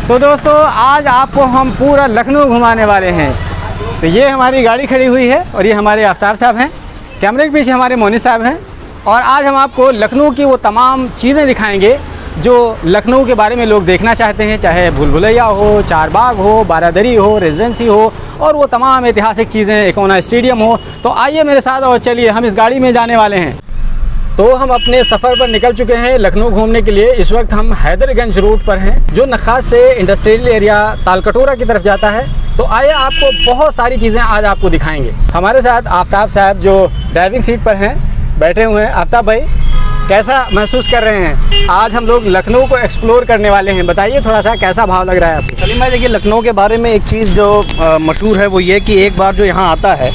तो दोस्तों आज आपको हम पूरा लखनऊ घुमाने वाले हैं। तो ये हमारी गाड़ी खड़ी हुई है और ये हमारे आफ्ताब साहब हैं, कैमरे के पीछे हमारे मोनी साहब हैं। और आज हम आपको लखनऊ की वो तमाम चीज़ें दिखाएंगे जो लखनऊ के बारे में लोग देखना चाहते हैं, चाहे भूल भुलैया हो, चार बाग हो, बारादरी हो, रेजिडेंसी हो और वो तमाम ऐतिहासिक चीज़ें, इकोना स्टेडियम हो। तो आइए मेरे साथ और चलिए, हम इस गाड़ी में जाने वाले हैं। तो हम अपने सफ़र पर निकल चुके हैं लखनऊ घूमने के लिए। इस वक्त हम हैदरगंज रूट पर हैं जो नखास से इंडस्ट्रियल एरिया तालकटोरा की तरफ जाता है। तो आइए आपको बहुत सारी चीज़ें आज आपको दिखाएंगे। हमारे साथ आफ्ताब साहब जो ड्राइविंग सीट पर हैं बैठे हुए हैं। आफ्ताब भाई, कैसा महसूस कर रहे हैं? आज हम लोग लखनऊ को एक्सप्लोर करने वाले हैं, बताइए थोड़ा सा कैसा भाव लग रहा है आपको? सलीम भाई देखिए, लखनऊ के बारे में एक चीज़ जो मशहूर है वो ये कि एक बार जो यहाँ आता है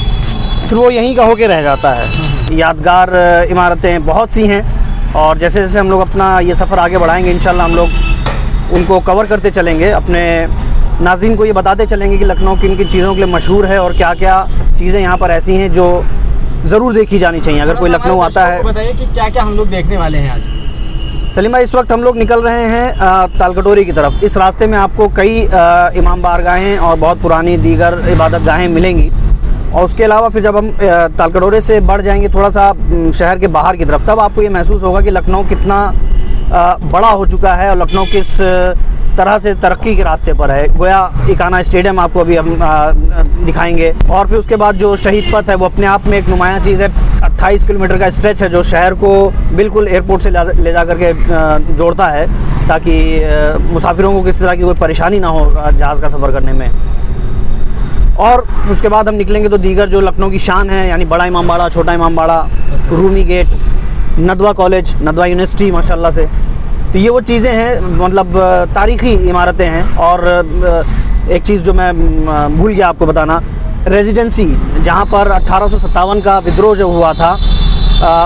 फिर वो यहीं का होके रह जाता है। यादगार इमारतें बहुत सी हैं और जैसे जैसे हम लोग अपना ये सफ़र आगे बढ़ाएंगे इंशाल्लाह हम लोग उनको कवर करते चलेंगे, अपने नाज़रीन को ये बताते चलेंगे कि लखनऊ किन किन चीज़ों के लिए मशहूर है और क्या क्या चीज़ें यहाँ पर ऐसी हैं जो ज़रूर देखी जानी चाहिए अगर कोई लखनऊ आता है। बताइए कि क्या क्या हम लोग देखने वाले हैं आज। सलीम भाई, इस वक्त हम लोग निकल रहे हैं तालकटोरी की तरफ। इस रास्ते में आपको कई इमाम बारगाहें और बहुत पुरानी दीगर इबादत गाहें मिलेंगी और उसके अलावा फिर जब हम तालकटोरे से बढ़ जाएंगे थोड़ा सा शहर के बाहर की तरफ, तब आपको ये महसूस होगा कि लखनऊ कितना बड़ा हो चुका है और लखनऊ किस तरह से तरक्की के रास्ते पर है। गोया इकाना स्टेडियम आपको अभी हम दिखाएंगे और फिर उसके बाद जो शहीद पथ है वो अपने आप में एक नुमायाँ चीज़ है। 28 किलोमीटर का स्ट्रेच है जो शहर को बिल्कुल एयरपोर्ट से ले जा कर के जोड़ता है ताकि मुसाफिरों को किसी तरह की कोई परेशानी ना हो जहाज़ का सफ़र करने में। और उसके बाद हम निकलेंगे तो दीगर जो लखनऊ की शान है, यानी बड़ा इमाम बाड़ा, Chhota Imam Bara, Rumi gate, Nadwa college, Nadwa university माशाल्लाह से। तो ये वो चीज़ें हैं, मतलब तारीख़ी इमारतें हैं। और एक चीज़ जो मैं भूल गया आपको बताना, रेजिडेंसी जहाँ पर 1857 का विद्रोह जो हुआ था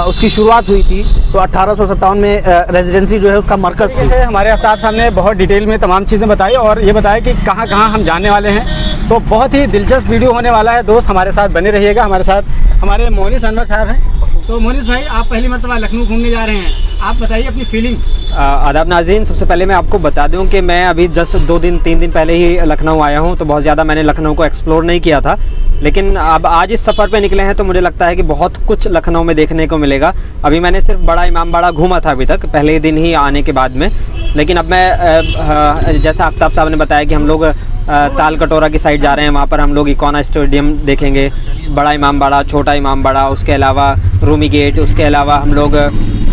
उसकी शुरुआत हुई थी, तो 1857 में रेजिडेंसी जो है उसका मरकज़ थी। हमारे आफ्ताब साहब ने बहुत डिटेल में तमाम चीज़ें बताई और ये बताया कि कहाँ कहाँ हम जाने वाले हैं। तो बहुत ही दिलचस्प वीडियो होने वाला है दोस्त, हमारे साथ बने रहिएगा। हमारे साथ हमारे मोनिस अनवर साहब हैं। तो मोनिस भाई, आप पहली मरतबा लखनऊ घूमने जा रहे हैं, आप बताइए अपनी फीलिंग। आदाब नाज़रीन, सबसे पहले मैं आपको बता दूं कि मैं अभी जस्ट 2-3 दिन पहले ही लखनऊ आया हूं, तो बहुत ज़्यादा मैंने लखनऊ को एक्सप्लोर नहीं किया था। लेकिन अब आज इस सफ़र पे निकले हैं तो मुझे लगता है कि बहुत कुछ लखनऊ में देखने को मिलेगा। अभी मैंने सिर्फ बड़ा इमाम बाड़ा घूमा था अभी तक, पहले दिन ही आने के बाद में। लेकिन अब मैं जैसा आफ्ताब साहब ने बताया कि हम लोग तालकटोरा की साइड जा रहे हैं, वहाँ पर हम लोग इकोना स्टेडियम देखेंगे, बड़ा इमाम बाड़ा, छोटा इमाम बाड़ा, उसके अलावा रूमी गेट, उसके अलावा हम लोग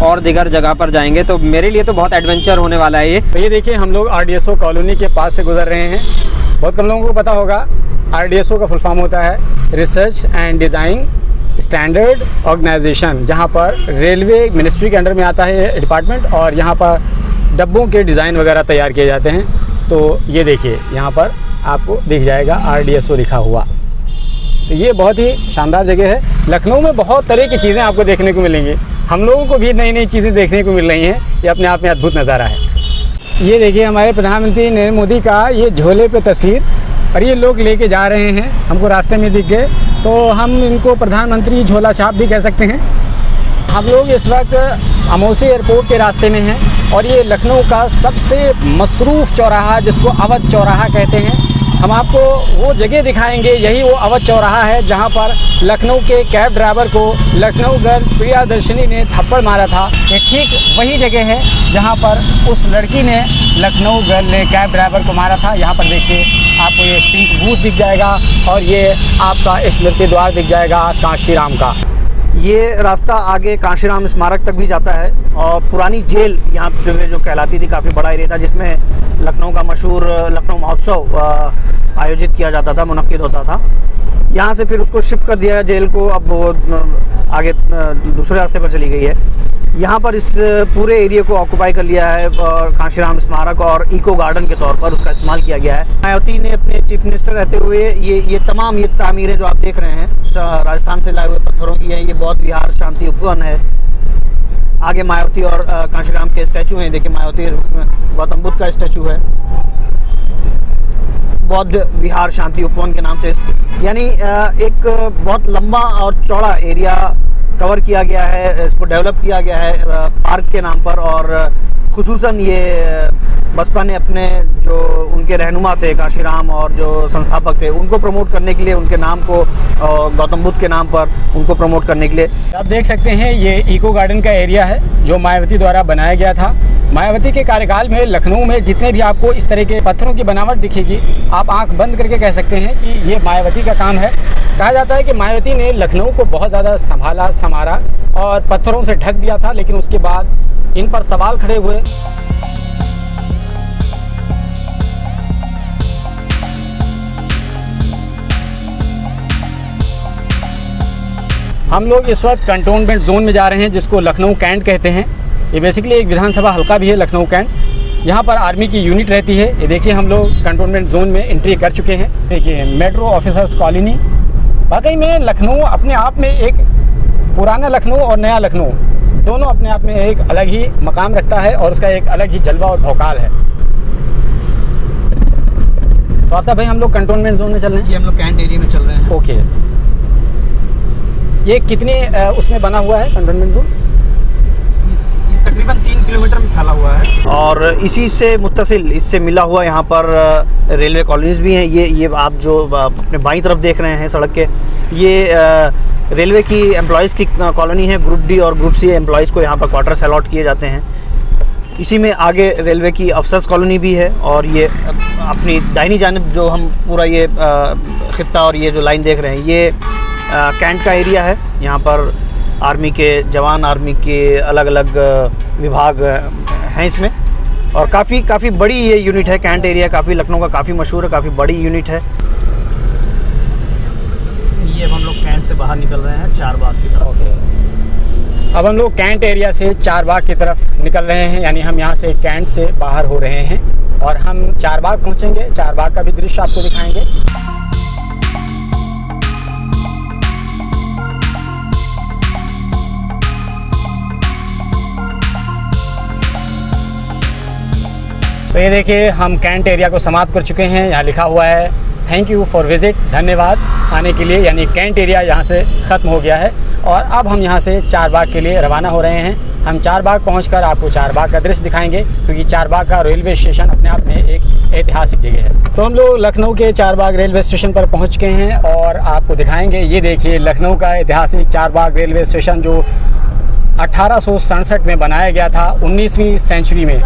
और दीगर जगह पर जाएंगे। तो मेरे लिए तो बहुत एडवेंचर होने वाला है ये। तो ये देखिए, हम लोग RDSO कॉलोनी के पास से गुजर रहे हैं। बहुत कम लोगों को पता होगा RDSO का फुल फॉर्म होता है research and design standard organisation, जहाँ पर रेलवे मिनिस्ट्री के अंडर में आता है डिपार्टमेंट और यहाँ पर डब्बों के डिज़ाइन वगैरह तैयार किए जाते हैं। तो ये देखिए, यहाँ पर आपको दिख जाएगा RDSO लिखा हुआ। तो ये बहुत ही शानदार जगह है। लखनऊ में बहुत तरह की चीज़ें आपको देखने को मिलेंगी, हम लोगों को भी नई नई चीज़ें देखने को मिल रही हैं। ये अपने आप में अद्भुत नज़ारा है। ये देखिए, हमारे प्रधानमंत्री नरेंद्र मोदी का ये झोले पे तस्वीर, और ये लोग लेके जा रहे हैं, हमको रास्ते में दिख गए तो हम इनको प्रधानमंत्री झोला छाप भी कह सकते हैं। हम लोग इस वक्त अमौसी एयरपोर्ट के रास्ते में हैं और ये लखनऊ का सबसे मसरूफ़ चौराहा जिसको अवध चौराहा कहते हैं, हम आपको वो जगह दिखाएंगे। यही वो अवध चौराहा है जहाँ पर लखनऊ के कैब ड्राइवर को लखनऊ गर्ल प्रियदर्शनी ने थप्पड़ मारा था। ये ठीक वही जगह है जहाँ पर उस लड़की ने लखनऊ गर्ल ने कैब ड्राइवर को मारा था। यहाँ पर देखिए, आपको ये पिंक बूथ दिख जाएगा और ये आपका स्मृति द्वार दिख जाएगा कांशीराम का। ये रास्ता आगे कांशीराम स्मारक तक भी जाता है और पुरानी जेल यहाँ जो कहलाती थी, काफ़ी बड़ा एरिया था जिसमें लखनऊ का मशहूर लखनऊ महोत्सव आयोजित किया जाता था, मुनक्किद होता था। यहाँ से फिर उसको शिफ्ट कर दिया जेल को, अब वो आगे दूसरे रास्ते पर चली गई है। यहाँ पर इस पूरे एरिया को ऑक्यूपाई कर लिया है और कांशीराम स्मारक और इको गार्डन के तौर पर उसका इस्तेमाल किया गया है। मायावती ने अपने चीफ मिनिस्टर रहते हुए ये तमाम ये तामीरें जो आप देख रहे हैं राजस्थान से लाए हुए पत्थरों की है। ये बौद्ध विहार शांति उपवन है। आगे मायावती और कांशीराम के स्टैचू हैं। देखिए, मायावती गौतम बुद्ध का स्टैचू है, बौद्ध विहार शांति उपवन के नाम से। यानी एक बहुत लंबा और चौड़ा एरिया कवर किया गया है, इसको डेवलप किया गया है पार्क के नाम पर और खुसूसन ये बसपा ने अपने जो उनके रहनुमा थे काशीराम और जो संस्थापक थे उनको प्रमोट करने के लिए, उनके नाम को गौतम बुद्ध के नाम पर उनको प्रमोट करने के लिए। आप देख सकते हैं ये इको गार्डन का एरिया है जो मायावती द्वारा बनाया गया था। मायावती के कार्यकाल में लखनऊ में जितने भी आपको इस तरह के पत्थरों की बनावट दिखेगी, आप आंख बंद करके कह सकते हैं कि ये मायावती का काम है। कहा जाता है कि मायावती ने लखनऊ को बहुत ज़्यादा संभाला, संवारा और पत्थरों से ढक दिया था, लेकिन उसके बाद इन पर सवाल खड़े हुए। हम लोग इस वक्त कंटोनमेंट जोन में जा रहे हैं जिसको लखनऊ कैंट कहते हैं। ये बेसिकली एक विधानसभा हल्का भी है लखनऊ कैंट। यहाँ पर आर्मी की यूनिट रहती है। ये देखिए हम लोग कंटोनमेंट जोन में एंट्री कर चुके हैं। देखिए मेट्रो ऑफिसर्स कॉलोनी। वाकई में लखनऊ अपने आप में एक पुराना लखनऊ और नया लखनऊ दोनों अपने आप में एक अलग ही मकाम रखता है और उसका एक अलग ही जलवा और भौकाल है। तो आफ्ताब भाई हम लोग कंटोनमेंट जोन में चल रहे हैं। ये हम लोग कैंट एरिया में चल रहे हैं। ओके, ये कितने उसमें बना हुआ है कंटोनमेंट जोन? तकरीबन 3 किलोमीटर में फैला हुआ है और इसी से मुत्तसिल, इससे मिला हुआ यहाँ पर रेलवे कॉलोनीज भी हैं। ये आप जो अपने बाईं तरफ देख रहे हैं सड़क के, ये रेलवे की एम्प्लॉयज़ की कॉलोनी है। ग्रुप डी और ग्रुप सी एम्प्लॉयज़ को यहाँ पर क्वार्टर्स अलॉट किए जाते हैं। इसी में आगे रेलवे की अफसर्स कॉलोनी भी है और ये अपनी दाहिनी जानिब जो हम पूरा ये खित्ता और ये जो लाइन देख रहे हैं, ये कैंट का एरिया है। यहाँ पर आर्मी के जवान, आर्मी के अलग अलग विभाग हैं इसमें और काफ़ी बड़ी ये यूनिट है। कैंट एरिया काफ़ी लखनऊ का काफ़ी मशहूर है, काफ़ी बड़ी यूनिट है। ये अब हम लोग कैंट से बाहर निकल रहे हैं चारबाग की तरफ। अब हम लोग कैंट एरिया से चारबाग की तरफ निकल रहे हैं, यानी हम यहाँ से कैंट से बाहर हो रहे हैं और हम चारबाग पहुँचेंगे। चारबाग का भी दृश्य आपको दिखाएंगे। तो ये देखिए हम कैंट एरिया को समाप्त कर चुके हैं। यहाँ लिखा हुआ है थैंक यू फॉर विज़िट, धन्यवाद आने के लिए, यानी कैंट एरिया यहाँ से ख़त्म हो गया है और अब हम यहाँ से चारबाग के लिए रवाना हो रहे हैं। हम चारबाग पहुँचकर आपको चारबाग का दृश्य दिखाएंगे क्योंकि चारबाग का रेलवे स्टेशन अपने आप में एक ऐतिहासिक जगह है। तो हम लोग लखनऊ के चारबाग रेलवे स्टेशन पर पहुँच चुके हैं और आपको दिखाएँगे। ये देखिए लखनऊ का ऐतिहासिक चारबाग रेलवे स्टेशन जो 1867 में बनाया गया था, 19वीं सेंचुरी में।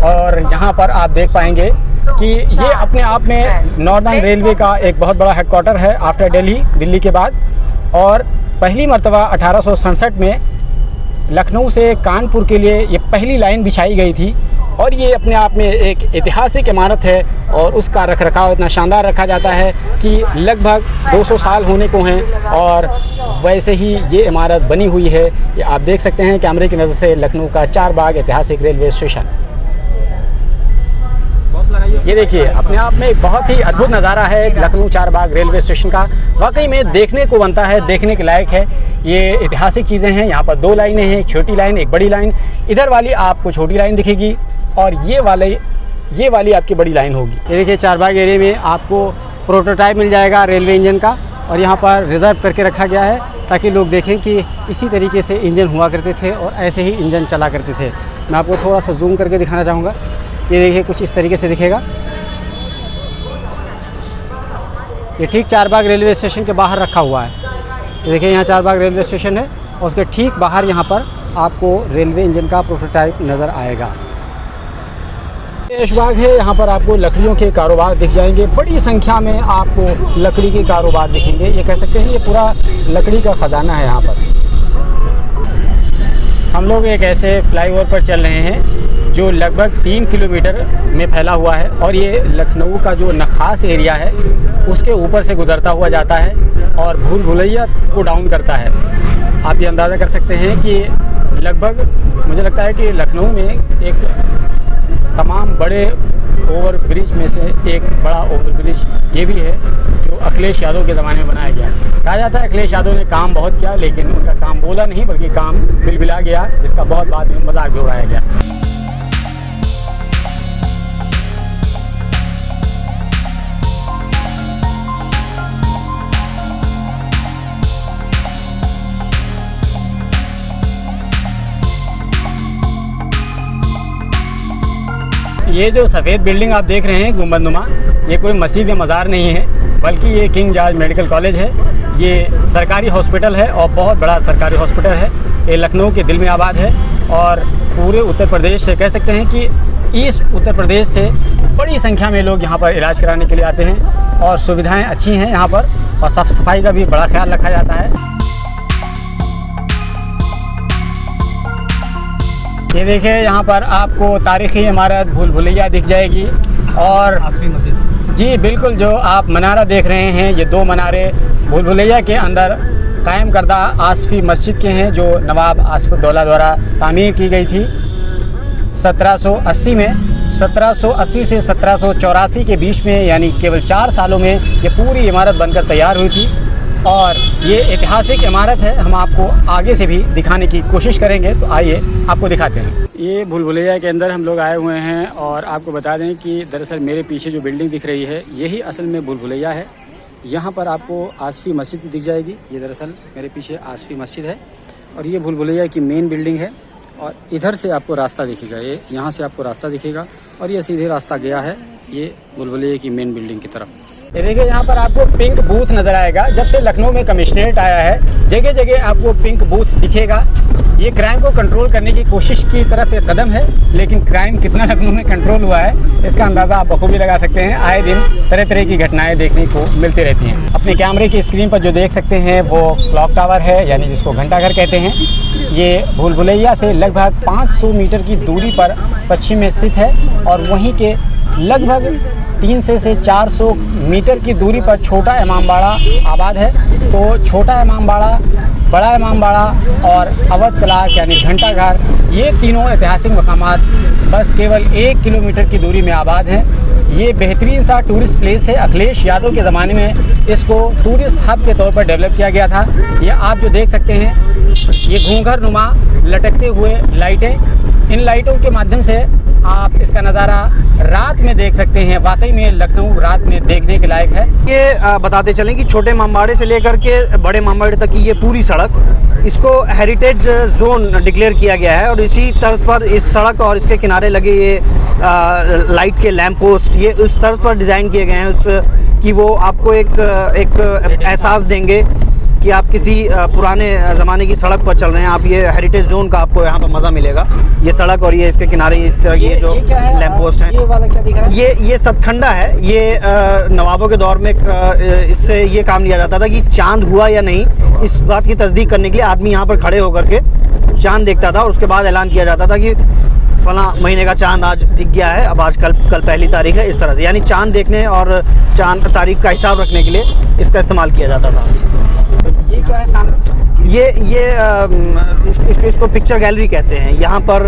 और यहाँ पर आप देख पाएंगे कि ये अपने आप में नॉर्दर्न रेलवे का एक बहुत बड़ा हेडक्वार्टर है आफ्टर दिल्ली के बाद। और पहली मर्तबा 1867 में लखनऊ से कानपुर के लिए ये पहली लाइन बिछाई गई थी और ये अपने आप में एक ऐतिहासिक इमारत है और उसका रखरखाव इतना शानदार रखा जाता है कि लगभग 200 साल होने को हैं और वैसे ही ये इमारत बनी हुई है। ये आप देख सकते हैं कैमरे की नज़र से लखनऊ का चारबाग ऐतिहासिक रेलवे स्टेशन। ये देखिए अपने आप में एक बहुत ही अद्भुत नज़ारा है लखनऊ चारबाग रेलवे स्टेशन का। वाकई में देखने को बनता है, देखने के लायक है। ये ऐतिहासिक चीज़ें हैं। यहाँ पर 2 लाइनें हैं, एक छोटी लाइन एक बड़ी लाइन। इधर वाली आपको छोटी लाइन दिखेगी और ये वाली आपकी बड़ी लाइन होगी। ये देखिए चारबाग एरिया में आपको प्रोटोटाइप मिल जाएगा रेलवे इंजन का और यहाँ पर रिज़र्व करके रखा गया है ताकि लोग देखें कि इसी तरीके से इंजन हुआ करते थे और ऐसे ही इंजन चला करते थे। मैं आपको थोड़ा सा जूम करके दिखाना चाहूँगा। ये देखिए कुछ इस तरीके से दिखेगा। ये ठीक चारबाग रेलवे स्टेशन के बाहर रखा हुआ है। ये देखिए यहाँ चारबाग रेलवे स्टेशन है और उसके ठीक बाहर यहाँ पर आपको रेलवे इंजन का प्रोटोटाइप नज़र आएगा। ऐशबाग है, यहाँ पर आपको लकड़ियों के कारोबार दिख जाएंगे। बड़ी संख्या में आपको लकड़ी के कारोबार दिखेंगे। ये कह सकते हैं ये पूरा लकड़ी का ख़जाना है यहाँ पर। हम लोग एक ऐसे फ्लाईओवर पर चल रहे हैं जो लगभग 3 किलोमीटर में फैला हुआ है और ये लखनऊ का जो नखास एरिया है उसके ऊपर से गुजरता हुआ जाता है और भूल भुलैया को डाउन करता है। आप ये अंदाज़ा कर सकते हैं कि लगभग मुझे लगता है कि लखनऊ में एक तमाम बड़े ओवर ब्रिज में से एक बड़ा ओवर ब्रिज ये भी है जो अखिलेश यादव के ज़माने में बनाया गया। कहा जाता है अखिलेश यादव ने काम बहुत किया लेकिन उनका काम बोला नहीं बल्कि काम बिलबिला गया, जिसका बहुत बाद में मजाक भी उड़ाया गया। ये जो सफ़ेद बिल्डिंग आप देख रहे हैं गुंबदनुमा, ये कोई मस्जिद या मज़ार नहीं है, बल्कि ये किंग जॉर्ज मेडिकल कॉलेज है। ये सरकारी हॉस्पिटल है और बहुत बड़ा सरकारी हॉस्पिटल है। ये लखनऊ के दिल में आबाद है और पूरे उत्तर प्रदेश से, कह सकते हैं कि ईस्ट उत्तर प्रदेश से बड़ी संख्या में लोग यहाँ पर इलाज कराने के लिए आते हैं और सुविधाएं अच्छी हैं यहाँ पर, और साफ़ सफाई का भी बड़ा ख्याल रखा जाता है। ये देखिए, यहाँ पर आपको तारीख़ी इमारत भूल भुलैया दिख जाएगी और आसफी मस्जिद। जी बिल्कुल, जो आप मनारा देख रहे हैं, ये 2 मनारे भूल भुलैया के अंदर कायम करदा आसफ़ी मस्जिद के हैं, जो नवाब आसिफउद्दौला द्वारा तामीर की गई थी 1780 में। 1780 से 1784 के बीच में, यानी केवल 4 सालों में ये पूरी इमारत बनकर तैयार हुई थी और ये ऐतिहासिक इमारत है। हम आपको आगे से भी दिखाने की कोशिश करेंगे, तो आइए आपको दिखाते हैं। ये भूल भुलैया के अंदर हम लोग आए हुए हैं और आपको बता दें कि दरअसल मेरे पीछे जो बिल्डिंग दिख रही है, यही असल में भूल भुलैया है। यहाँ पर आपको आसफ़ी मस्जिद दिख जाएगी। ये दरअसल मेरे पीछे आसफ़ी मस्जिद है और ये भूल भुलैया की मेन बिल्डिंग है। और इधर से आपको रास्ता दिखेगा, ये यहाँ से आपको रास्ता दिखेगा और ये सीधे रास्ता गया है ये भूल भुलैया की मेन बिल्डिंग की तरफ। ये देखिए, यहाँ पर आपको पिंक बूथ नज़र आएगा। जब से लखनऊ में कमिश्नरेट आया है, जगह जगह आपको पिंक बूथ दिखेगा। ये क्राइम को कंट्रोल करने की कोशिश की तरफ एक कदम है, लेकिन क्राइम कितना लखनऊ में कंट्रोल हुआ है, इसका अंदाज़ा आप बखूबी लगा सकते हैं। आए दिन तरह तरह की घटनाएं देखने को मिलती रहती हैं। अपने कैमरे की स्क्रीन पर जो देख सकते हैं वो क्लॉक टावर है, यानी जिसको घंटाघर कहते हैं। ये भूल भुलैया से लगभग 500 मीटर की दूरी पर पश्चिम में स्थित है और वहीं के लगभग 300 से 400 मीटर की दूरी पर छोटा इमामबाड़ा आबाद है। तो छोटा इमामबाड़ा, बड़ा इमामबाड़ा और अवध कलार यानी घंटाघर, ये तीनों ऐतिहासिक मकामात बस केवल 1 किलोमीटर की दूरी में आबाद हैं। ये बेहतरीन सा टूरिस्ट प्लेस है। अखिलेश यादव के ज़माने में इसको टूरिस्ट हब के तौर पर डेवलप किया गया था। ये आप जो देख सकते हैं, ये घूंघर नुमा लटकते हुए लाइटें, इन लाइटों के माध्यम से आप इसका नज़ारा रात में देख सकते हैं। वाकई में लखनऊ रात में देखने के लायक है। ये बताते चलें कि छोटे इमामबाड़े से लेकर के बड़े इमामबाड़े तक की ये पूरी सड़क, इसको हेरिटेज जोन डिक्लेयर किया गया है और इसी तर्ज पर इस सड़क और इसके किनारे लगे ये लाइट के लैंप पोस्ट, ये उस तर्ज पर डिज़ाइन किए गए हैं कि वो आपको एक एहसास देंगे कि आप किसी पुराने ज़माने की सड़क पर चल रहे हैं। आप ये हेरिटेज जोन का आपको यहाँ पर मज़ा मिलेगा। ये सड़क और ये इसके किनारे इस तरह की जो लैंप पोस्ट हैं, ये वाला क्या दिख रहा है? ये सतखंडा है। ये नवाबों के दौर में इससे ये काम लिया जाता था कि चांद हुआ या नहीं, इस बात की तस्दीक करने के लिए आदमी यहाँ पर खड़े होकर के चांद देखता था और उसके बाद ऐलान किया जाता था कि फला महीने का चांद आज दिख गया है, अब आज कल पहली तारीख है। इस तरह से यानी चांद देखने और चांद तारीख का हिसाब रखने के लिए इसका इस्तेमाल किया जाता था। ये क्या है सामने? इसको पिक्चर गैलरी कहते हैं। यहाँ पर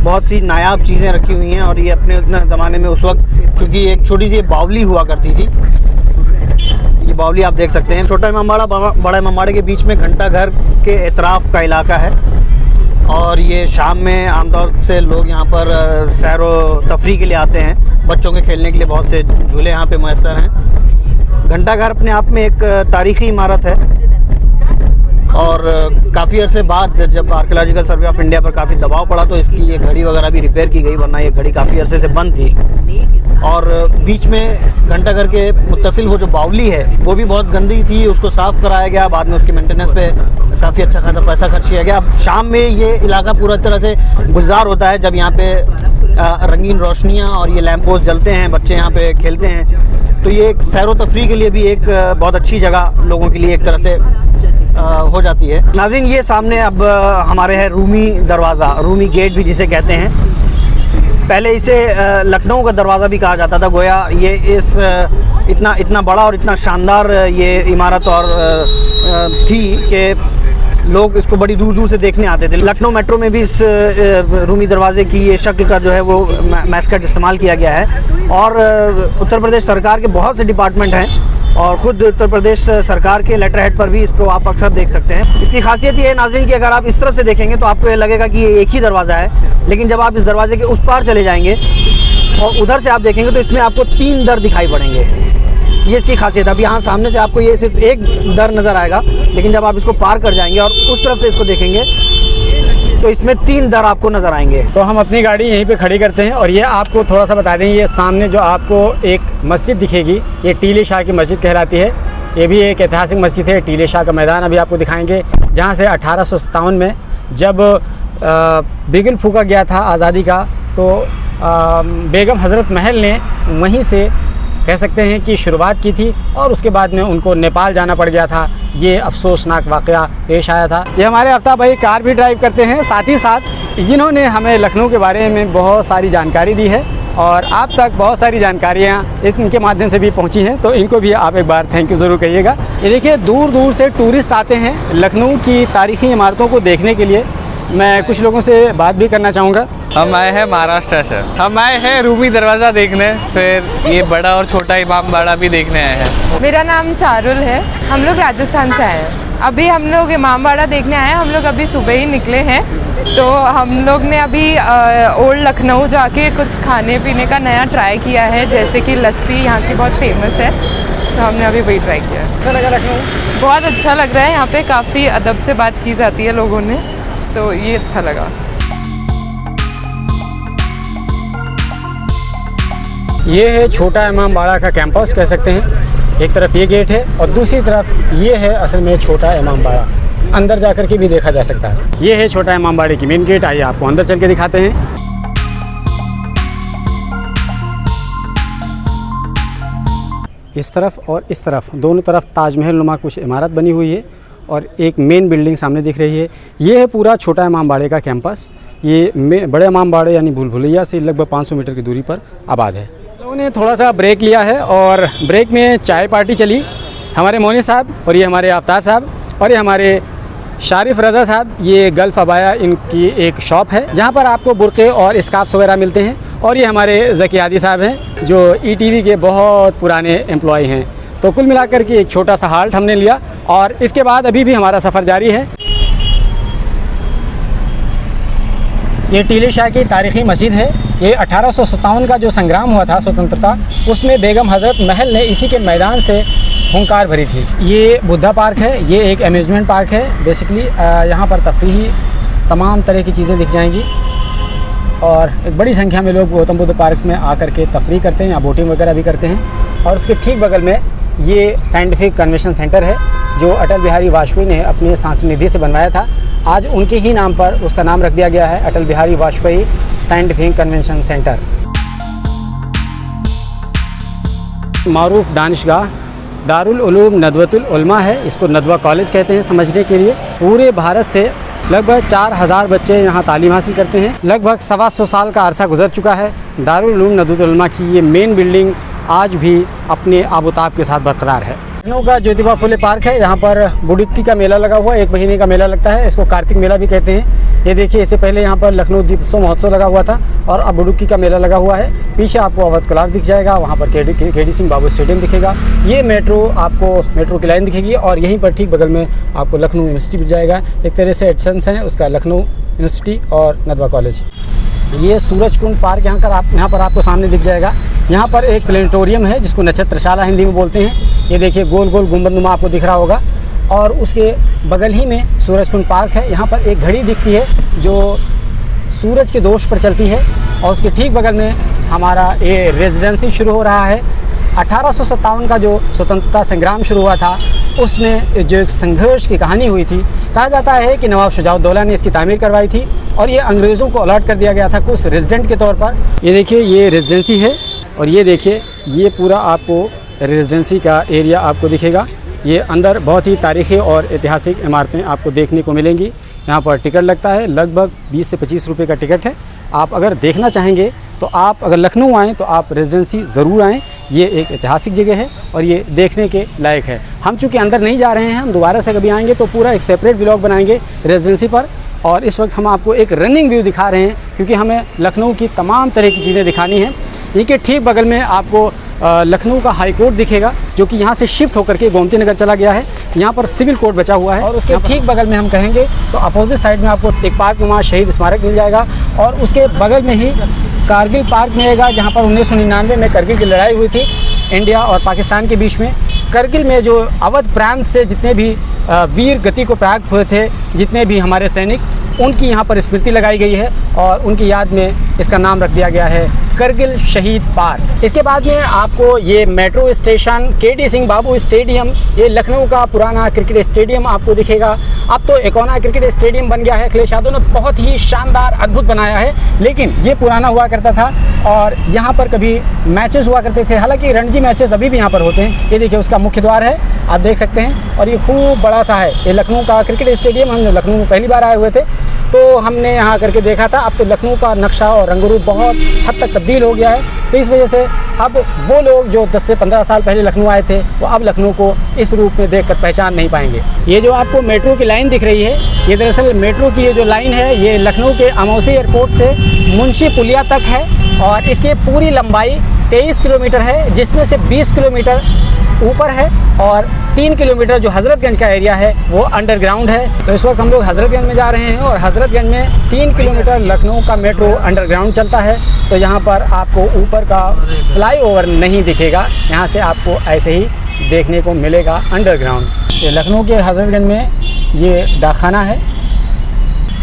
बहुत सी नायाब चीज़ें रखी हुई हैं और ये अपने ज़माने में उस वक्त, चूँकि एक छोटी सी बावली हुआ करती थी, ये बावली आप देख सकते हैं। छोटा इमामबाड़ा बड़ा इमामबाड़े के बीच में घंटाघर के एतराफ़ का इलाका है और ये शाम में आमतौर से लोग यहाँ पर सैर व तफरी के लिए आते हैं। बच्चों के खेलने के लिए बहुत से झूले यहाँ पे मैसर हैं। घंटाघर अपने आप में एक तारीख़ी इमारत है और काफ़ी अरसे बाद जब आर्कियोलॉजिकल सर्वे ऑफ इंडिया पर काफ़ी दबाव पड़ा तो इसकी ये घड़ी वगैरह भी रिपेयर की गई, वरना ये घड़ी काफ़ी अरसे से बंद थी। और बीच में घंटाघर के मुत्तसिल वो जो बावली है वो भी बहुत गंदी थी, उसको साफ़ कराया गया। बाद में उसकी मेंटेनेंस पे काफ़ी अच्छा खासा पैसा खर्च किया गया। अब शाम में ये इलाका पूरा तरह से गुलजार होता है जब यहाँ पे रंगीन रोशनियाँ और ये लैंप पोस्ट जलते हैं, बच्चे यहाँ पे खेलते हैं। तो ये एक सैर व तफरी के लिए भी एक बहुत अच्छी जगह लोगों के लिए एक तरह से हो जाती है। नाज़रीन, ये सामने अब हमारे है रूमी दरवाज़ा, रूमी गेट भी जिसे कहते हैं। पहले इसे लखनऊ का दरवाज़ा भी कहा जाता था। गोया ये इतना बड़ा और इतना शानदार ये इमारत और थी कि लोग इसको बड़ी दूर दूर से देखने आते थे। लखनऊ मेट्रो में भी इस रूमी दरवाज़े की ये शक्ल का जो है वो मैस्कट इस्तेमाल किया गया है। और उत्तर प्रदेश सरकार के बहुत से डिपार्टमेंट हैं और ख़ुद उत्तर प्रदेश सरकार के लेटर हेड पर भी इसको आप अक्सर देख सकते हैं। इसकी खासियत ये है नाज़रीन कि अगर आप इस तरफ से देखेंगे तो आपको ये लगेगा कि ये एक ही दरवाज़ा है, लेकिन जब आप इस दरवाजे के उस पार चले जाएंगे और उधर से आप देखेंगे तो इसमें आपको 3 दर दिखाई पड़ेंगे। ये इसकी खासियत है। अब यहाँ सामने से आपको ये सिर्फ एक दर नज़र आएगा, लेकिन जब आप इसको पार कर जाएंगे और उस तरफ से इसको देखेंगे तो इसमें 3 दर आपको नज़र आएंगे। तो हम अपनी गाड़ी यहीं पे खड़ी करते हैं और ये आपको थोड़ा सा बता दें, ये सामने जो आपको एक मस्जिद दिखेगी ये टीले शाह की मस्जिद कहलाती है। ये भी एक ऐतिहासिक मस्जिद है। टीले शाह का मैदान अभी आपको दिखाएंगे, जहाँ से 1857 में जब बिगल फूका गया था आज़ादी का, तो बेगम हज़रत महल ने वहीं से कह सकते हैं कि शुरुआत की थी और उसके बाद में उनको नेपाल जाना पड़ गया था। ये अफसोसनाक वाक़या पेश आया था। ये हमारे आफ्ताब भाई कार भी ड्राइव करते हैं, साथ ही साथ इन्होंने हमें लखनऊ के बारे में बहुत सारी जानकारी दी है और आप तक बहुत सारी जानकारियाँ इनके माध्यम से भी पहुँची हैं, तो इनको भी आप एक बार थैंक यू ज़रूर कहिएगा। ये देखिए दूर दूर से टूरिस्ट आते हैं लखनऊ की तारीख़ी इमारतों को देखने के लिए। मैं कुछ लोगों से बात भी करना चाहूँगा। हम आए हैं महाराष्ट्र से, हम आए हैं रूमी दरवाज़ा देखने, फिर ये बड़ा और छोटा इमाम बाड़ा भी देखने आए हैं। मेरा नाम चारुल है, हम लोग राजस्थान से आए हैं। अभी हम लोग इमाम बाड़ा देखने आए हैं। हम लोग अभी सुबह ही निकले हैं, तो हम लोग ने अभी ओल्ड लखनऊ जाके कुछ खाने पीने का नया ट्राई किया है, जैसे कि लस्सी यहाँ की बहुत फेमस है, तो हमने अभी वही ट्राई किया। अच्छा लगा लखनऊ? बहुत अच्छा लग रहा है। यहाँ पे काफ़ी अदब से बात की जाती है लोगों ने, तो ये अच्छा लगा। ये है छोटा इमाम बाड़ा का कैंपस कह सकते हैं। एक तरफ ये गेट है और दूसरी तरफ ये है असल में छोटा इमाम बाड़ा। अंदर जाकर के भी देखा जा सकता है। ये है छोटा इमाम बाड़े की मेन गेट। आइए आपको अंदर चल के दिखाते हैं। इस तरफ और इस तरफ दोनों तरफ ताजमहल नुमा कुछ इमारत बनी हुई है और एक मेन बिल्डिंग सामने दिख रही है। ये है पूरा छोटा इमाम बाड़े का कैंपस। ये बड़े इमाम बाड़े यानी भूल भुलैया से लगभग 500 मीटर की दूरी पर आबाद है। लोगों ने थोड़ा सा ब्रेक लिया है और ब्रेक में चाय पार्टी चली। हमारे मोनी साहब और ये हमारे आफ्ताब साहब और ये हमारे शारिफ रज़ा साहब, ये गल्फ़ अबाया इनकी एक शॉप है जहाँ पर आपको बुरक़े और स्कार्फ्स वगैरह मिलते हैं। और ये हमारे ज़कियादी साहब हैं जो ETV के बहुत पुराने एम्प्लॉय हैं। तो कुल मिलाकर के एक छोटा सा हाल्ट हमने लिया और इसके बाद अभी भी हमारा सफ़र जारी है। ये टीले शाह की तारीख़ी मस्जिद है। ये 1857 का जो संग्राम हुआ था स्वतंत्रता, उसमें बेगम हज़रत महल ने इसी के मैदान से हुंकार भरी थी। ये बुद्धा पार्क है, ये एक अम्यूज़मेंट पार्क है। बेसिकली यहाँ पर तफरीही तमाम तरह की चीज़ें दिख जाएंगी और एक बड़ी संख्या में लोग गौतम बुद्ध पार्क में आकर के तफरीह करते हैं या बोटिंग वगैरह भी करते हैं। और उसके ठीक बगल में ये साइंटिफिक कन्वेंशन सेंटर है जो अटल बिहारी वाजपेयी ने अपने सांस निधि से बनवाया था। आज उनके ही नाम पर उसका नाम रख दिया गया है, Atal Bihari Vajpayee scientific convention centre. मारूफ दानिशगाह दारुल उलूम नदवतुल उलमा है, इसको नदवा कॉलेज कहते हैं समझने के लिए। पूरे भारत से लगभग 4000 बच्चे यहाँ तालीम हासिल करते हैं। लगभग 125 साल का अरसा गुजर चुका है। दारुल उलूम नदवतुल उलमा की ये मेन बिल्डिंग आज भी अपने आबोताब के साथ बरकरार है। लखनऊ का ज्योतिबा फुले पार्क है, यहाँ पर बुडुक्की का मेला लगा हुआ है। 1 महीने का मेला लगता है, इसको कार्तिक मेला भी कहते हैं। ये देखिए, इससे पहले यहाँ पर लखनऊ दीपोत्सव महोत्सव लगा हुआ था और अब बुडुक्की का मेला लगा हुआ है। पीछे आपको अवध कलार दिख जाएगा, वहाँ पर के डी सिंह बाबू स्टेडियम दिखेगा। ये मेट्रो की लाइन दिखेगी और यहीं पर ठीक बगल में आपको लखनऊ यूनिवर्सिटी भी जाएगा। एक तरह से एडसेंस है उसका, लखनऊ यूनिवर्सिटी और नदवा कॉलेज। ये सूरज कुंड पार्क यहाँ पर आपको सामने दिख जाएगा। यहाँ पर एक प्लेनेटोरियम है जिसको नक्षत्रशाला हिंदी में बोलते हैं। ये देखिए गोल गोल गुंबदनुमा आपको दिख रहा होगा और उसके बगल ही में सूरज कुंड पार्क है। यहाँ पर एक घड़ी दिखती है जो सूरज के दोष पर चलती है और उसके ठीक बगल में हमारा ये रेजिडेंसी शुरू हो रहा है। 1857 का जो स्वतंत्रता संग्राम शुरू हुआ था उसमें जो एक संघर्ष की कहानी हुई थी, कहा जाता है कि नवाब शुजाउद्दौला ने इसकी तामीर करवाई थी और ये अंग्रेज़ों को अलॉट कर दिया गया था कुछ रेजिडेंट के तौर पर। ये देखिए, ये रेजिडेंसी है और ये देखिए, ये पूरा आपको रेजिडेंसी का एरिया आपको दिखेगा। ये अंदर बहुत ही तारीख़ी और ऐतिहासिक इमारतें आपको देखने को मिलेंगी। यहाँ पर टिकट लगता है, लगभग 20 से 25 रुपये का टिकट है। आप अगर देखना चाहेंगे तो आप अगर लखनऊ आएँ तो आप रेजिडेंसी ज़रूर आएँ। ये एक ऐतिहासिक जगह है और ये देखने के लायक है। हम चूँकि अंदर नहीं जा रहे हैं, हम दोबारा से कभी आएंगे तो पूरा एक सेपरेट व्लॉग बनाएंगे रेजिडेंसी पर। और इस वक्त हम आपको एक रनिंग व्यू दिखा रहे हैं क्योंकि हमें लखनऊ की तमाम तरह की चीज़ें दिखानी हैं। इनके ठीक बगल में आपको लखनऊ का हाई कोर्ट दिखेगा जो कि यहाँ से शिफ्ट होकर के गोमती नगर चला गया है। यहाँ पर सिविल कोर्ट बचा हुआ है और उसके ठीक बगल में हम कहेंगे तो अपोजिट साइड में आपको एक पार्क नुमा शहीद स्मारक मिल जाएगा और उसके बगल में ही कारगिल पार्क मिलेगा जहाँ पर 1999 में करगिल की लड़ाई हुई थी इंडिया और पाकिस्तान के बीच में। करगिल में जो अवध प्रांत से जितने भी वीर गति को प्राप्त हुए थे, जितने भी हमारे सैनिक, उनकी यहाँ पर स्मृति लगाई गई है और उनकी याद में इसका नाम रख दिया गया है करगिल शहीद पार्क। इसके बाद में आपको ये मेट्रो स्टेशन, KD सिंह बाबू स्टेडियम, ये लखनऊ का पुराना क्रिकेट स्टेडियम आपको दिखेगा। अब तो इकोना क्रिकेट स्टेडियम बन गया है, अखिलेश यादव ने बहुत ही शानदार अद्भुत बनाया है, लेकिन ये पुराना हुआ करता था और यहाँ पर कभी मैचेस हुआ करते थे। हालांकि रणजी मैचेस अभी भी यहाँ पर होते हैं। ये देखिए उसका मुख्य द्वार है, आप देख सकते हैं, और ये खूब बड़ा सा है। ये लखनऊ का क्रिकेट स्टेडियम, हम जब लखनऊ में पहली बार आए हुए थे तो हमने यहाँ करके देखा था। अब तो लखनऊ का नक्शा और रंगरूप बहुत हद तक तब्दील हो गया है, तो इस वजह से अब वो लोग जो 10 से 15 साल पहले लखनऊ आए थे वो अब लखनऊ को इस रूप में देखकर पहचान नहीं पाएंगे। ये जो आपको मेट्रो की लाइन दिख रही है, ये दरअसल मेट्रो की ये जो लाइन है ये लखनऊ के अमौसी एयरपोर्ट से मुंशी पुलिया तक है और इसकी पूरी लंबाई 23 किलोमीटर है, जिसमें से 20 किलोमीटर ऊपर है और 3 किलोमीटर जो हज़रतगंज का एरिया है वो अंडरग्राउंड है। तो इस वक्त हम लोग हज़रतगंज में जा रहे हैं और हज़रतगंज में 3 किलोमीटर लखनऊ का मेट्रो अंडरग्राउंड चलता है। तो यहाँ पर आपको ऊपर का फ्लाईओवर नहीं दिखेगा, यहाँ से आपको ऐसे ही देखने को मिलेगा अंडरग्राउंड। ये लखनऊ के हज़रतगंज में ये डाकखाना है,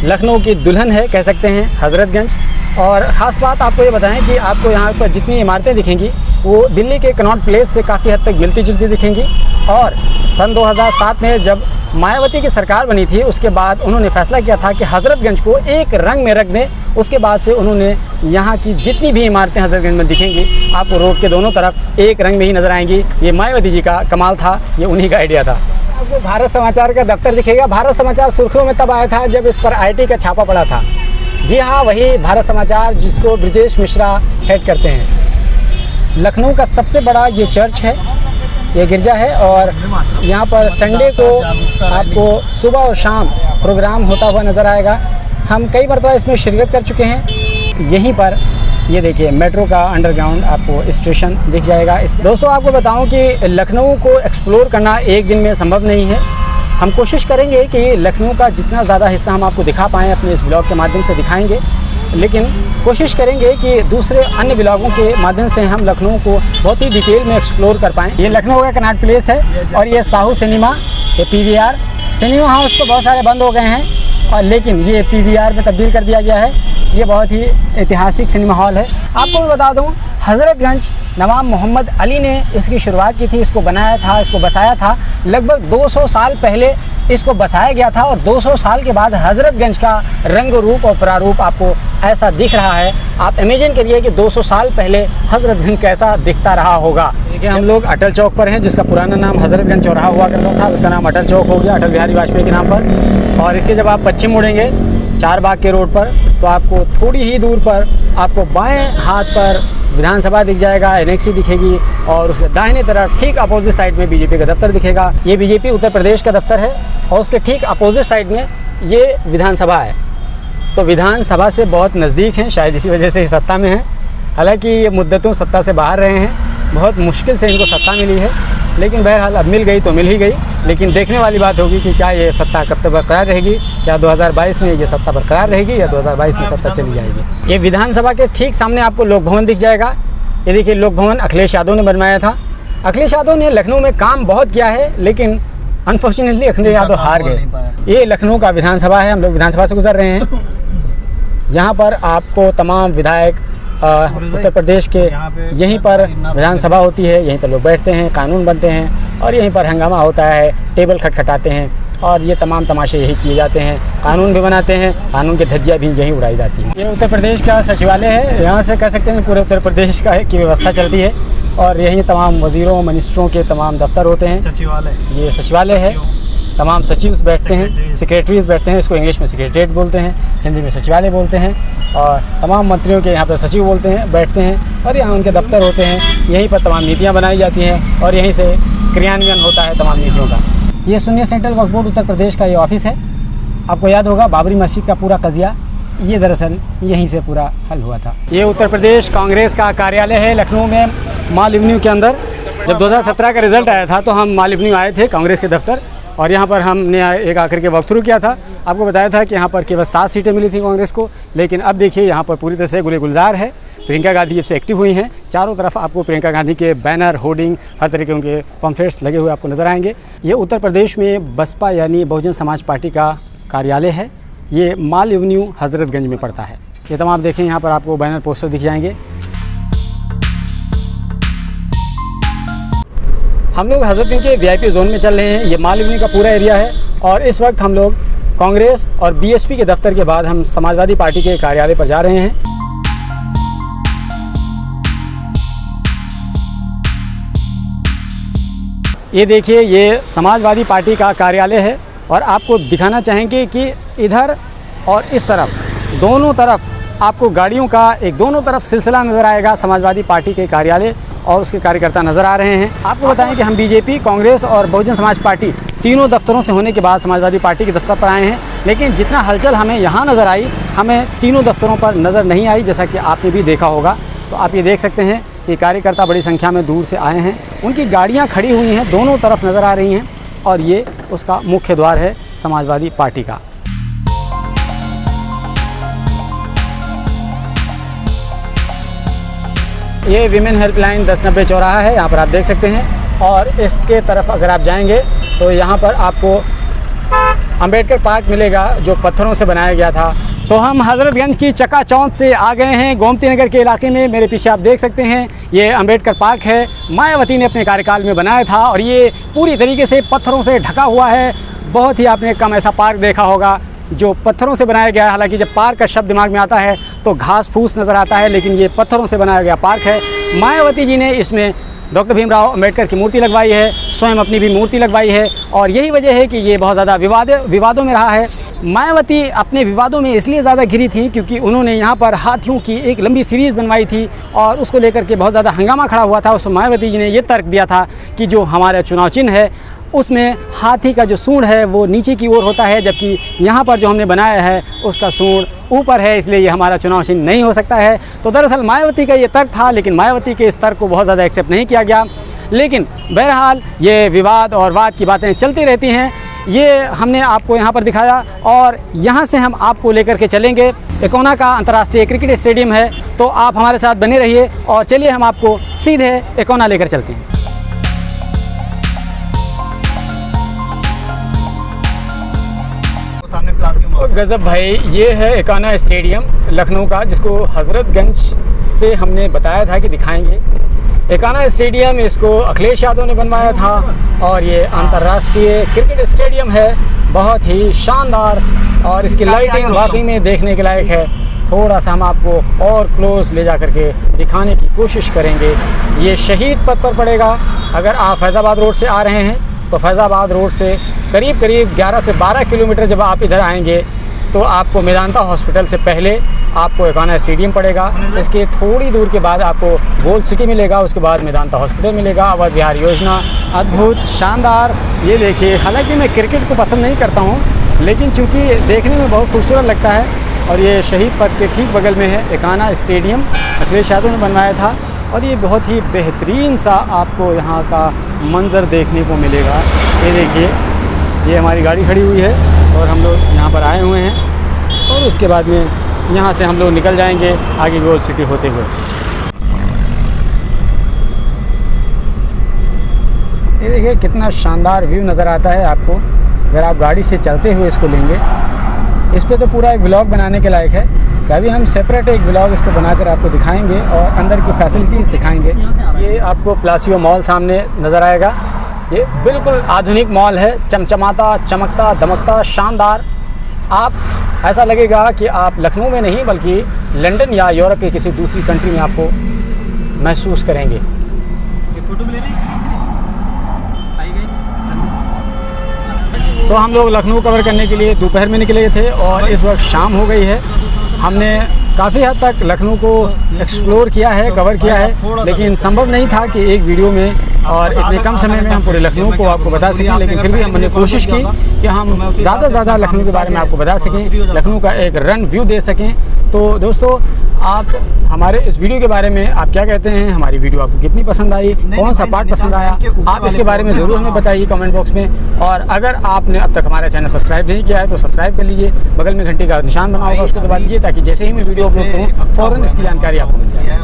लखनऊ की दुल्हन है कह सकते हैं हज़रतगंज। और ख़ास बात आपको ये बताएं कि आपको यहाँ पर जितनी इमारतें दिखेंगी वो दिल्ली के कनॉट प्लेस से काफ़ी हद तक मिलती जुलती दिखेंगी। और सन 2007 में जब मायावती की सरकार बनी थी उसके बाद उन्होंने फैसला किया था कि हज़रतगंज को एक रंग में रख दें। उसके बाद से उन्होंने यहाँ की जितनी भी इमारतें हज़रतगंज में दिखेंगी आपको रोड के दोनों तरफ एक रंग में ही नज़र आएंगी। ये मायावती जी का कमाल था, ये उन्हीं का आइडिया था। आपको भारत समाचार का दफ्तर दिखेगा। भारत समाचार सुर्खियों में तब आया था जब इस पर IT का छापा पड़ा था। जी हाँ, वही भारत समाचार जिसको ब्रजेश मिश्रा हेड करते हैं। लखनऊ का सबसे बड़ा ये चर्च है, ये गिरजा है और यहाँ पर संडे को आपको सुबह और शाम प्रोग्राम होता हुआ नज़र आएगा। हम कई मरतबा इसमें शिरकत कर चुके हैं। यहीं पर ये देखिए मेट्रो का अंडरग्राउंड आपको स्टेशन दिख जाएगा। दोस्तों आपको बताऊं कि लखनऊ को एक्सप्लोर करना एक दिन में संभव नहीं है। हम कोशिश करेंगे कि लखनऊ का जितना ज़्यादा हिस्सा हम आपको दिखा पाएँ अपने इस ब्लॉग के माध्यम से दिखाएंगे, लेकिन कोशिश करेंगे कि दूसरे अन्य ब्लॉगों के माध्यम से हम लखनऊ को बहुत ही डिटेल में एक्सप्लोर कर पाएँ। ये लखनऊ का कनॉट प्लेस है और ये साहू सिनेमा, ये PVR सिनेमा हाउस तो बहुत सारे बंद हो गए हैं और लेकिन ये PVR में तब्दील कर दिया गया है। ये बहुत ही ऐतिहासिक सिनेमा हॉल है। आपको मैं बता दूं हज़रतगंज नवाब मोहम्मद अली ने इसकी शुरुआत की थी, इसको बनाया था, इसको बसाया था। लगभग 200 साल पहले इसको बसाया गया था और 200 साल के बाद हज़रतगंज का रंग रूप और प्रारूप आपको ऐसा दिख रहा है। आप इमेजिन करिए कि 200 साल पहले हज़रतगंज कैसा दिखता रहा होगा। देखिए हम लोग अटल चौक पर हैं, जिसका पुराना नाम हज़रतगंज चौराहा हुआ करता था, उसका नाम अटल चौक हो गया अटल बिहारी वाजपेयी के नाम पर। और इसके जब आप पश्चिम मुड़ेंगे चारबाग के रोड पर तो आपको थोड़ी ही दूर पर आपको बाएं हाथ पर विधानसभा दिख जाएगा, NXC दिखेगी और उसके दाहिने तरफ ठीक अपोजिट साइड में BJP का दफ्तर दिखेगा। ये BJP उत्तर प्रदेश का दफ्तर है और उसके ठीक अपोजिट साइड में ये विधानसभा है। तो विधानसभा से बहुत नज़दीक हैं, शायद इसी वजह से ही सत्ता में है। हालांकि ये मुद्दतों सत्ता से बाहर रहे हैं, बहुत मुश्किल से इनको सत्ता मिली है, लेकिन बहरहाल अब मिल गई तो मिल ही गई। लेकिन देखने वाली बात होगी कि क्या ये सत्ता कब तक बरकरार रहेगी, क्या 2022 में ये सत्ता बरकरार रहेगी या 2022 में सत्ता चली जाएगी। ये विधानसभा के ठीक सामने आपको लोक भवन दिख जाएगा। ये देखिए लोक भवन अखिलेश यादव ने बनवाया था। अखिलेश यादव ने लखनऊ में काम बहुत किया है, लेकिन अनफॉर्चुनेटली अखिलेश यादव हार गए। ये लखनऊ का विधानसभा है, हम लोग विधानसभा से गुजर रहे हैं। यहाँ पर आपको तमाम विधायक उत्तर प्रदेश के यहीं पर विधानसभा होती है, यहीं पर लोग बैठते हैं, कानून बनते हैं और यहीं पर हंगामा होता है, टेबल खटखटाते हैं और ये तमाम तमाशे यही किए जाते हैं। कानून भी बनाते हैं, कानून की धज्जियाँ भी यहीं उड़ाई जाती हैं। ये उत्तर प्रदेश का सचिवालय है, यहाँ से कह सकते हैं पूरे उत्तर प्रदेश का की व्यवस्था चलती है और यहीं तमाम वज़ीरों मिनिस्टरों के तमाम दफ्तर होते हैं। सचिवालय, ये सचिवालय है, तमाम सचिव बैठते हैं, सेक्रेटरीज बैठते हैं, इसको इंग्लिश में सेक्रेटरीट बोलते हैं, हिंदी में सचिवालय बोलते हैं। और तमाम मंत्रियों के यहाँ पर सचिव बोलते हैं, बैठते हैं और यहाँ उनके दफ्तर होते हैं। यहीं पर तमाम नीतियाँ बनाई जाती हैं और यहीं से क्रियान्वयन होता है तमाम नीतियों का। ये सुन्नी सेंट्रल वक्फ बोर्ड उत्तर प्रदेश का ये ऑफिस है। आपको याद होगा बाबरी मस्जिद का पूरा कज़िया ये दरअसल यहीं से पूरा हल हुआ था। ये उत्तर प्रदेश कांग्रेस का कार्यालय है लखनऊ में माल एवेन्यू के अंदर। जब 2017 का रिज़ल्ट आया था तो हम माल एवेन्यू आए थे कांग्रेस के दफ्तर और यहाँ पर हमने एक आकर के वॉक थ्रू किया था। आपको बताया था कि यहाँ पर केवल 7 सीटें मिली थी कांग्रेस को, लेकिन अब देखिए यहाँ पर पूरी तरह से गुले गुलजार है। प्रियंका गांधी जब से एक्टिव हुई हैं, चारों तरफ आपको प्रियंका गांधी के बैनर, होर्डिंग, हर तरह के उनके पम्फलेट्स लगे हुए आपको नज़र आएंगे। ये उत्तर प्रदेश में बसपा यानी बहुजन समाज पार्टी का कार्यालय है। ये माल एवेन्यू हज़रतगंज में पड़ता है। ये तमाम देखें, यहाँ पर आपको बैनर पोस्टर दिख जाएंगे। हम लोग हज़रतगंज के VIP जोन में चल रहे हैं। ये माल एवेन्यू का पूरा एरिया है और इस वक्त हम लोग कांग्रेस और BSP के दफ्तर के बाद हम समाजवादी पार्टी के कार्यालय पर जा रहे हैं। ये देखिए, ये समाजवादी पार्टी का कार्यालय है और आपको दिखाना चाहेंगे कि इधर और इस तरफ दोनों तरफ आपको गाड़ियों का एक दोनों तरफ सिलसिला नज़र आएगा। समाजवादी पार्टी के कार्यालय और उसके कार्यकर्ता नज़र आ रहे हैं। आपको बताएं कि हम BJP, कांग्रेस और बहुजन समाज पार्टी तीनों दफ्तरों से होने के बाद समाजवादी पार्टी के दफ्तर पर आए हैं, लेकिन जितना हलचल हमें यहाँ नज़र आई, हमें तीनों दफ्तरों पर नज़र नहीं आई, जैसा कि आपने भी देखा होगा। तो आप ये देख सकते हैं कि कार्यकर्ता बड़ी संख्या में दूर से आए हैं, उनकी गाड़ियाँ खड़ी हुई हैं, दोनों तरफ नज़र आ रही हैं और ये उसका मुख्य द्वार है समाजवादी पार्टी का। ये विमेन हेल्पलाइन 1090 चौराहा है, यहाँ पर आप देख सकते हैं। और इसके तरफ अगर आप जाएंगे तो यहाँ पर आपको अंबेडकर पार्क मिलेगा जो पत्थरों से बनाया गया था। तो हम हज़रतगंज की चकाचौंध से आ गए हैं गोमती नगर के इलाके में। मेरे पीछे आप देख सकते हैं ये अंबेडकर पार्क है, मायावती ने अपने कार्यकाल में बनाया था और ये पूरी तरीके से पत्थरों से ढका हुआ है। बहुत ही आपने कम ऐसा पार्क देखा होगा जो पत्थरों से बनाया गया है। हालांकि जब पार्क का शब्द दिमाग में आता है तो घास फूस नज़र आता है, लेकिन ये पत्थरों से बनाया गया पार्क है। मायावती जी ने इसमें डॉक्टर भीमराव अंबेडकर की मूर्ति लगवाई है, स्वयं अपनी भी मूर्ति लगवाई है और यही वजह है कि ये बहुत ज़्यादा विवादों में रहा है। मायावती अपने विवादों में इसलिए ज़्यादा घिरी थी क्योंकि उन्होंने यहाँ पर हाथियों की एक लंबी सीरीज़ बनवाई थी और उसको लेकर के बहुत ज़्यादा हंगामा खड़ा हुआ था। उस मायावती जी ने ये तर्क दिया था कि जो हमारा चुनाव चिन्ह है उसमें हाथी का जो सूंड है वो नीचे की ओर होता है, जबकि यहाँ पर जो हमने बनाया है उसका सूंड ऊपर है, इसलिए ये हमारा चुनाव चिन्ह नहीं हो सकता है। तो दरअसल मायावती का ये तर्क था, लेकिन मायावती के इस तर्क को बहुत ज़्यादा एक्सेप्ट नहीं किया गया। लेकिन बहरहाल ये विवाद और वाद की बातें चलती रहती हैं। ये हमने आपको यहाँ पर दिखाया और यहाँ से हम आपको लेकर के चलेंगे। एकोना का अंतर्राष्ट्रीय क्रिकेट स्टेडियम है, तो आप हमारे साथ बने रहिए और चलिए हम आपको सीधे एकोना लेकर चलते हैं। गज़ब भाई, ये है एकाना स्टेडियम लखनऊ का, जिसको हज़रतगंज से हमने बताया था कि दिखाएंगे। एकाना स्टेडियम इसको अखिलेश यादव ने बनवाया था और ये अंतर्राष्ट्रीय क्रिकेट स्टेडियम है, बहुत ही शानदार और इसकी लाइटिंग वाकई में देखने के लायक है। थोड़ा सा हम आपको और क्लोज ले जा करके दिखाने की कोशिश करेंगे। ये शहीद पथ पर पड़ेगा। अगर आप फैज़ाबाद रोड से आ रहे हैं तो फैज़ाबाद रोड से करीब 11 से 12 किलोमीटर जब आप इधर आएंगे तो आपको मेदांता हॉस्पिटल से पहले आपको एकाना स्टेडियम पड़ेगा। इसके थोड़ी दूर के बाद आपको गोल्ड सिटी मिलेगा, उसके बाद मेदांता हॉस्पिटल मिलेगा। अवध विहार योजना अद्भुत शानदार। ये देखिए, हालांकि मैं क्रिकेट को पसंद नहीं करता हूँ, लेकिन चूँकि देखने में बहुत खूबसूरत लगता है और ये शहीद पथ के ठीक बगल में है एकाना स्टेडियम, अखिलेश यादव ने बनवाया था और ये बहुत ही बेहतरीन सा आपको यहाँ का मंज़र देखने को मिलेगा। ये देखिए, ये हमारी गाड़ी खड़ी हुई है और हम लोग यहाँ पर आए हुए हैं और उसके बाद में यहाँ से हम लोग निकल जाएंगे आगे गोल्ड सिटी होते हुए। ये देखिए कितना शानदार व्यू नज़र आता है आपको अगर आप गाड़ी से चलते हुए इसको लेंगे। इस पे तो पूरा एक व्लॉग बनाने के लायक है। कभी हम सेपरेट एक व्लॉग इस पर बनाकर आपको दिखाएंगे और अंदर की फैसिलिटीज़ दिखाएंगे। ये आपको प्लासियो मॉल सामने नज़र आएगा। ये बिल्कुल आधुनिक मॉल है, चमचमाता, चमकता, दमकता, शानदार। आप ऐसा लगेगा कि आप लखनऊ में नहीं बल्कि लंदन या यूरोप के किसी दूसरी कंट्री में आपको महसूस करेंगे। तो हम लोग लखनऊ कवर करने के लिए दोपहर में निकले थे और इस वक्त शाम हो गई है। हमने काफ़ी हद तक लखनऊ को एक्सप्लोर किया है, कवर किया है, लेकिन संभव नहीं था कि एक वीडियो में और इतने कम समय में हम पूरे लखनऊ को आपको बता सकें। लेकिन फिर भी हमने कोशिश की कि हम ज़्यादा से ज़्यादा लखनऊ के बारे में आपको बता सकें, लखनऊ का एक रन व्यू दे सकें। तो दोस्तों, आप हमारे इस वीडियो के बारे में आप क्या कहते हैं? हमारी वीडियो आपको कितनी पसंद आई, कौन सा पार्ट पसंद आया, आप इसके बारे में ज़रूर हमें बताइए कमेंट बॉक्स में। और अगर आपने अब तक हमारा चैनल सब्सक्राइब नहीं किया है तो सब्सक्राइब कर लीजिए, बगल में घंटी का निशान बना होगा उसको दबा दीजिए ताकि जैसे ही मैं वीडियो अपलोड करूँ फ़ौरन इसकी जानकारी आपको मिल जाए।